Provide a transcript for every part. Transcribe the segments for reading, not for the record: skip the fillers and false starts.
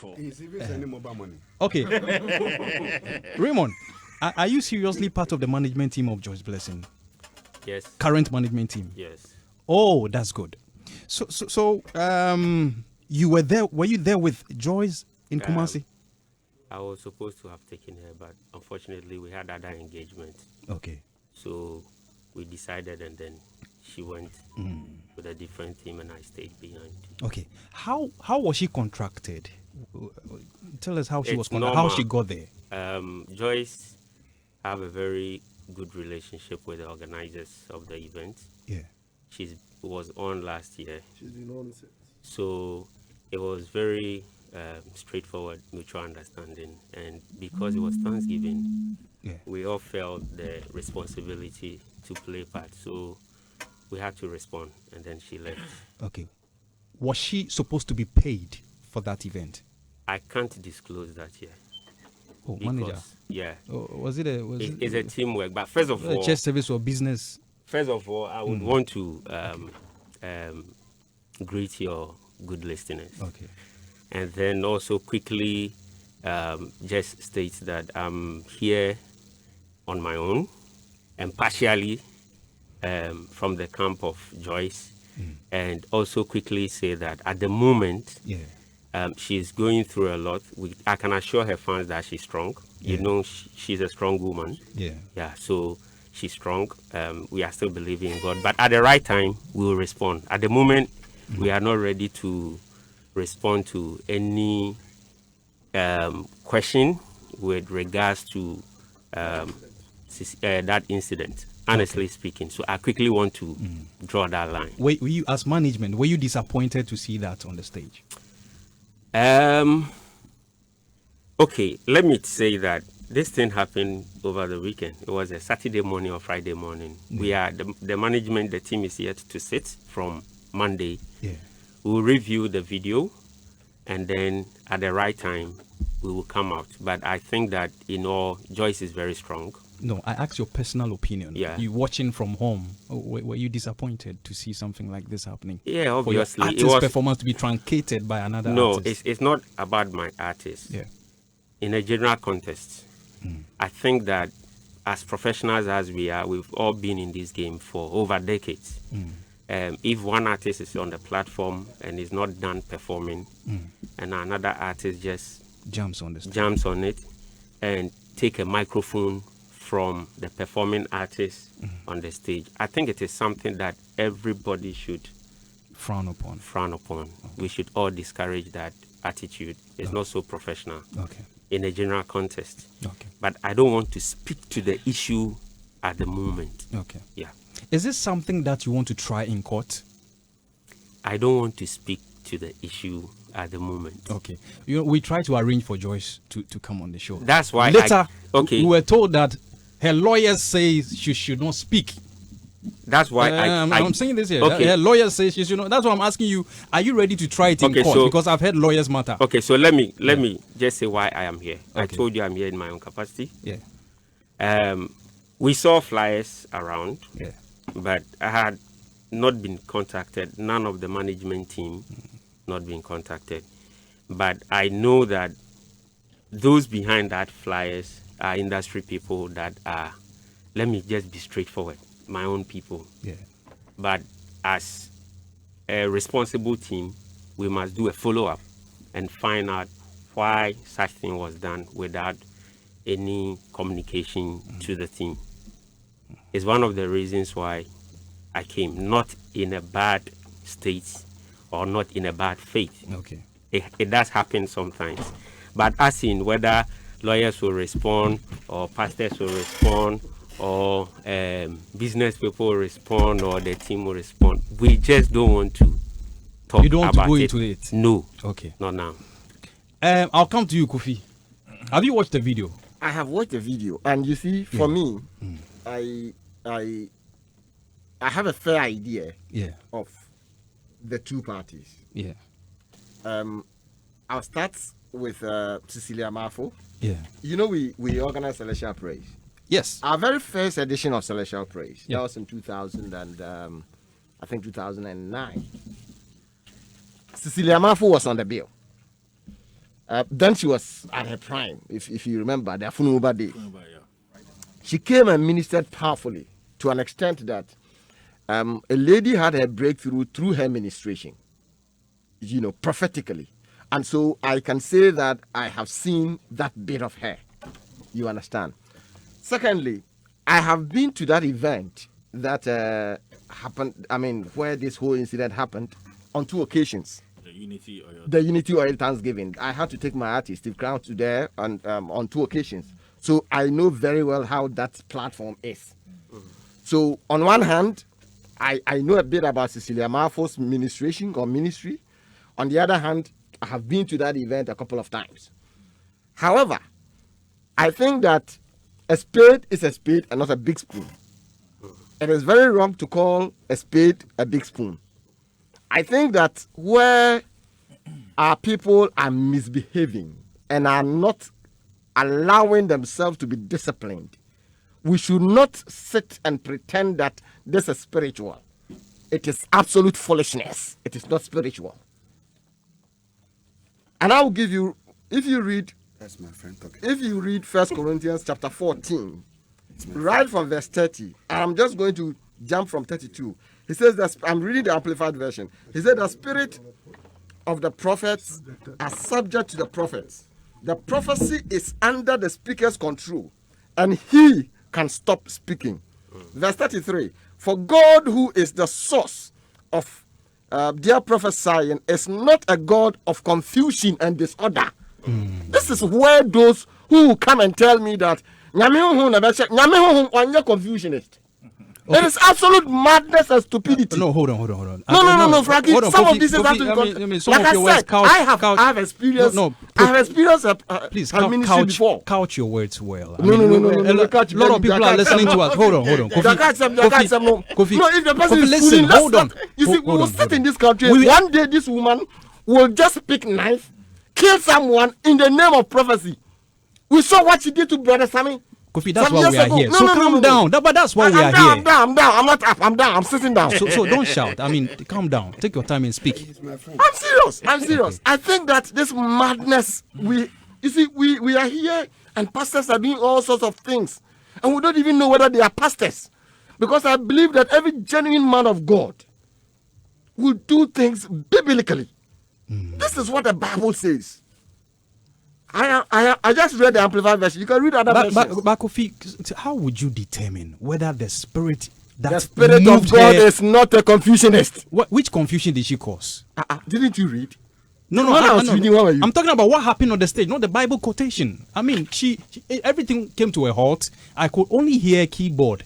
for. He's even sending mobile money. Okay. Raymond, are you seriously part of the management team of Joyce Blessing? Yes. Current management team? Yes. Oh, that's good. So, you were there. Were you there with Joyce in Kumasi? I was supposed to have taken her, but unfortunately, we had other engagements. Okay. So we decided, and then she went with a different team, and I stayed behind. Okay. How was she contracted? Tell us how she was contracted. Normal. How she got there? Joyce have a very good relationship with the organizers of the event. Yeah. She was on last year. She's been on since. So it was very straightforward mutual understanding, and because it was Thanksgiving, we all felt the responsibility to play part, so we had to respond, and then she left. Okay. Was she supposed to be paid for that event? I can't disclose that here. Oh, manager. Yeah. Oh, was it it's a teamwork, but first of all, church service or business? First of all, I would want to greet your good listeners. Okay. And then also quickly just state that I'm here on my own and partially from the camp of Joyce. And also quickly say that at the moment, she's going through a lot. I can assure her fans that she's strong. You know, she's a strong woman. Yeah, so she's strong. We are still believing in God. But at the right time, we will respond. At the moment, we are not ready to respond to any question with regards to that incident, honestly speaking. So I quickly want to draw that line. Were you, as management, were you disappointed to see that on the stage? Okay, let me say that this thing happened over the weekend. It was a Saturday morning or Friday morning. We are the management, the team is yet to sit from Monday. We'll review the video, and then at the right time, we will come out. But I think that, Joyce is very strong. No, I asked your personal opinion. Yeah. You watching from home, were you disappointed to see something like this happening? Yeah, obviously. For your artist's performance to be truncated by another artist? No, it's not about my artist. Yeah. In a general context, I think that as professionals as we are, we've all been in this game for over decades. If one artist is on the platform and is not done performing, and another artist just jumps on it and take a microphone from the performing artist on the stage, I think it is something that everybody should frown upon. Okay. We should all discourage that attitude. It's not so professional. Okay. In a general context. Okay. But I don't want to speak to the issue at the moment. Okay. Yeah. Is this something that you want to try in court? I don't want to speak to the issue at the moment. Okay. We try to arrange for Joyce to come on the show. That's why later we were told that her lawyers say she should not speak. That's why I'm saying this here. Okay. Her lawyer says she should not. That's why I'm asking you, are you ready to try it in court? Because I've heard lawyers matter. Okay, so let me just say why I am here. Okay. I told you I'm here in my own capacity. Yeah. We saw flyers around. Yeah. But I had not been contacted. None of the management team not been contacted. But I know that those behind that flyers are industry people that are, let me just be straightforward, my own people. Yeah. But as a responsible team, we must do a follow-up and find out why such thing was done without any communication to the team. It's one of the reasons why I came, not in a bad state or not in a bad faith. Okay. It does happen sometimes. But as in whether lawyers will respond or pastors will respond or business people will respond or the team will respond, we just don't want to talk about it. You don't want to go into it? No. Okay. Not now. I'll come to you, Kofi. Have you watched the video? I have watched the video, and you see, for me, I have a fair idea of the two parties. Yeah. I'll start with Cecilia Marfo. Yeah. You know, we organized Celestial Praise. Yes. Our very first edition of Celestial Praise. That was in 2000 and I think 2009. Cecilia Marfo was on the bill. Then she was at her prime, if you remember, the Afunuba day. She came and ministered powerfully to an extent that a lady had her breakthrough through her ministration, prophetically. And so I can say that I have seen that bit of her. You understand? Secondly, I have been to that event that happened, where this whole incident happened on 2 occasions. The Unity Oil Thanksgiving. I had to take my artist, Steve Crown, to there on 2 occasions. So I know very well how that platform is. So on one hand, I know a bit about Cecilia Marfo's ministration or ministry. On the other hand, I have been to that event a couple of times. However, I think that a spade is a spade and not a big spoon. It is very wrong to call a spade a big spoon. I think that where our people are misbehaving and are not allowing themselves to be disciplined, we should not sit and pretend that this is spiritual. It is absolute foolishness. It is not spiritual. And I will give you, if you read, That's my friend talking. If you read 1 Corinthians chapter 14, right from verse 30, I'm just going to jump from 32. He says that, I'm reading the Amplified Version. He said the spirit of the prophets are subject to the prophets. The prophecy is under the speaker's control, and he can stop speaking. Verse 33, for God, who is the source of their prophesying, is not a God of confusion and disorder. This is where those who come and tell me that confusionist. Okay. It is absolute madness and stupidity. No, hold on. No, Frankie. Some of these things have to like I said, I have experience. I have experienced please ministry before. Couch your words well. No. A lot of people are listening to us. Hold on. Kofi. No, if the person is listen, hold on. You see, we will sit in this country. One day, this woman will just pick knife, kill someone in the name of prophecy. We saw what she did to Brother Sammy. Kofi, that's why we are here. So calm down. But that's why we are here. I'm down. I'm not up. I'm down. I'm sitting down. So don't shout. Calm down. Take your time and speak. I'm serious. I think that this madness, we are here and pastors are doing all sorts of things. And we don't even know whether they are pastors. Because I believe that every genuine man of God will do things biblically. This is what the Bible says. I just read the Amplified Version. You can read other versions. But Kofi, how would you determine whether the spirit of God is not a confusionist? Which confusion did she cause? Didn't you read? No. I'm talking about what happened on the stage, not the Bible quotation. She everything came to a halt. I could only hear keyboard,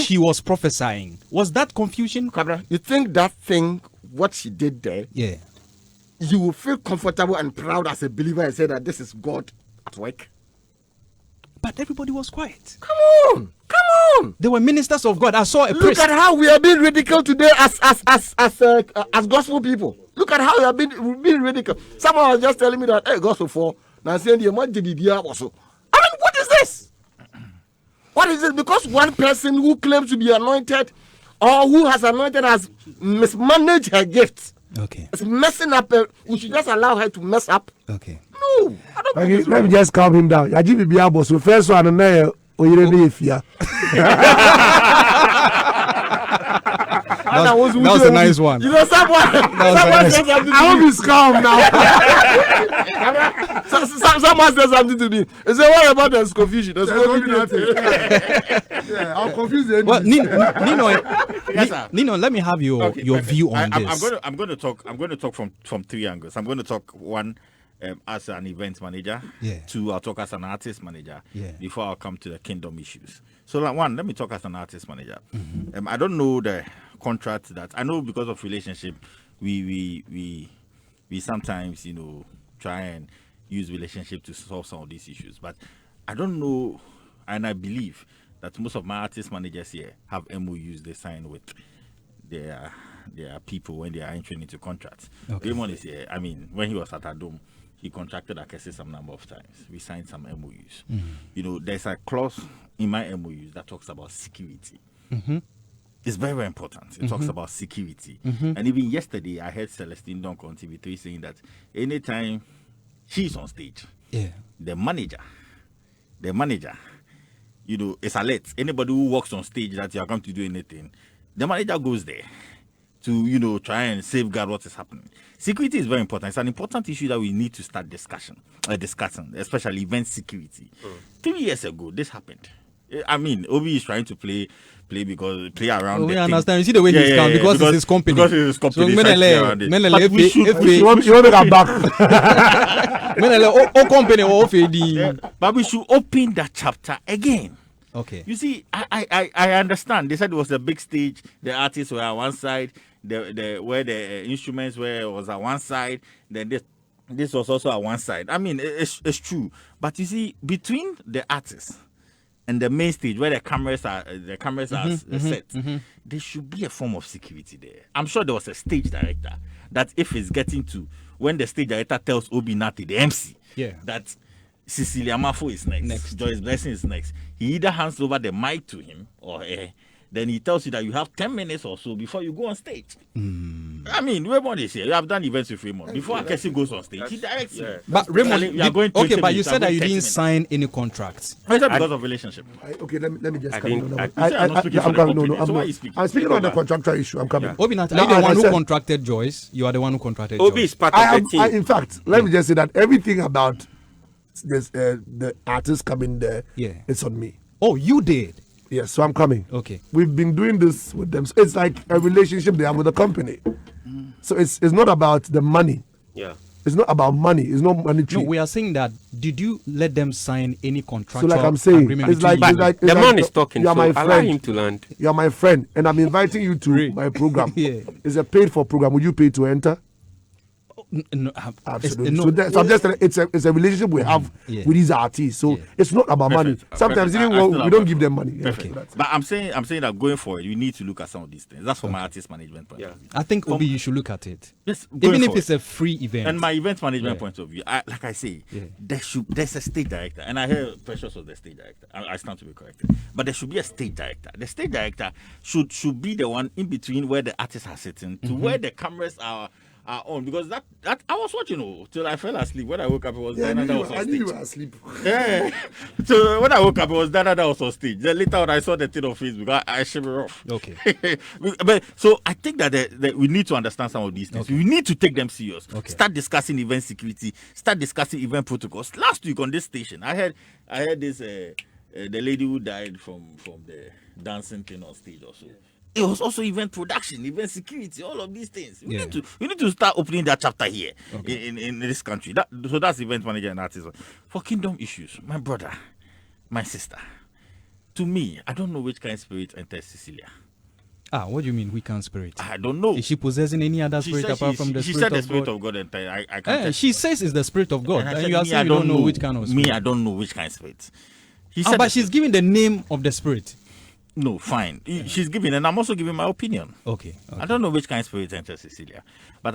she was prophesying. Was that confusion? Cabra, you think that thing, what she did there? Yeah. You will feel comfortable and proud as a believer and say that this is God at work. But everybody was quiet. Come on. They were ministers of God. I saw a priest. Look at how we are being ridiculed today as gospel people. Look at how we are being ridiculed. Someone was just telling me that, hey, gospel for now saying the what is this? What is this? Because one person who claims to be anointed or who has anointed has mismanaged her gifts. Okay. It's messing up. We should just allow her to mess up. Okay. No, I don't think it's let me just calm him down. So first one, that was a nice one. You know, someone said something to me. I hope he's calm now. Someone said something to me. He said, what about this confusion? There's I'll confuse the well, Nino, let me have your view on this. I'm going to talk from 3 angles. I'm going to talk one as an event manager. Yeah. 2, I'll talk as an artist manager. Yeah. Before I'll come to the kingdom issues. So, one, let me talk as an artist manager. I don't know the contract that I know because of relationship. We sometimes try and use relationship to solve some of these issues, but I don't know, and I believe that most of my artist managers here have MOUs they sign with their people when they are entering into contracts. Okay. Raymond is here. When he was at Adom, he contracted Akese some number of times. We signed some MOUs. There's a clause in my MOUs that talks about security. It's very, very important. It talks about security. And even yesterday, I heard Celestine Donk on TV3 saying that anytime She's on stage. Yeah. The manager, is alert. Anybody who walks on stage that you are going to do anything, the manager goes there to, try and safeguard what is happening. Security is very important. It's an important issue that we need to start discussing, especially event security. 3 years ago, this happened. I mean, Obi is trying to play around. We understand. You see the way he's come because it's his company. Because it's his company. So But we should make a back. But we should open that chapter again. Okay. You see, I understand. They said it was a big stage. The artists were on one side. Where the instruments was on one side. Then this was also on one side. I mean, it's true. But you see, between the artists and the main stage where the cameras are set, there should be a form of security there. I'm sure there was a stage director that if it's getting to when the stage director tells Obi Nati, the MC, that Cecilia Marfo is next. Joyce Blessing is next. He either hands over the mic to him or then he tells you that you have 10 minutes or so before you go on stage. I mean, Raymond is here. You have done events with Raymond. Before Akesi goes on stage, he directs you. But Raymond, but you said that you didn't sign any contracts. I said because of relationship. Okay, let me just come in. I'm speaking on the contractual issue. I'm coming. Obi, are you the one who contracted Joyce? You are the one who contracted Obi Joyce. is part of the team. In fact, let me just say that everything about this, the artists coming there, it's on me. Oh, you did? Yes, so I'm coming. Okay. We've been doing this with them. So it's like a relationship they have with the company. So it's not about the money. Yeah. It's not about money. It's not monetary. No, we are saying that. Did you let them sign any contractual so like I'm saying, agreement? it's like, the man is talking, you're so my allow friend. him to land. You're my friend, and I'm inviting you to my program. It's a paid-for program. Will you pay to enter? No, absolutely. So I'm just saying, it's a relationship we have with these artists. So it's not about money. Sometimes even we don't give them money. But I'm saying that going forward, you need to look at some of these things. That's for my artist management point of view. I think Obi, you should look at it. Yes, even if forward. it's a free event. And my event management point of view, like I say, there's a stage director, and I hear Precious was the stage director. I stand to be corrected, but there should be a stage director. The stage director should be the one in between where the artists are sitting to where the cameras are on, because that I was watching till I fell asleep. When I woke up, it was Diana that was on stage. I knew you were asleep. Yeah. So when I woke up, it was Diana that was on stage. Then later on, I saw the thing on Facebook. I shiver off. Okay. But so I think that we need to understand some of these things. We need to take them serious. Okay. Start discussing event security. Start discussing event protocols. Last week on this station, I heard this the lady who died from the dancing thing on stage also. It was also event production, event security, all of these things. We need to start opening that chapter here in this country. So that's event manager and artist. For kingdom issues, my brother, my sister, to me, I don't know which kind of spirit enters Cecilia. What do you mean, weak spirit? I don't know. Is she possessing any other spirit apart from the she spirit said of the spirit God? of God enters. I can't she says it's the spirit of God. And you are saying you don't know which kind of spirit. Me, I don't know which kind of spirit. But she's giving the name of the spirit. No, fine. She's giving, and I'm also giving my opinion. Okay. I don't know which kind of spirit enters Cecilia, but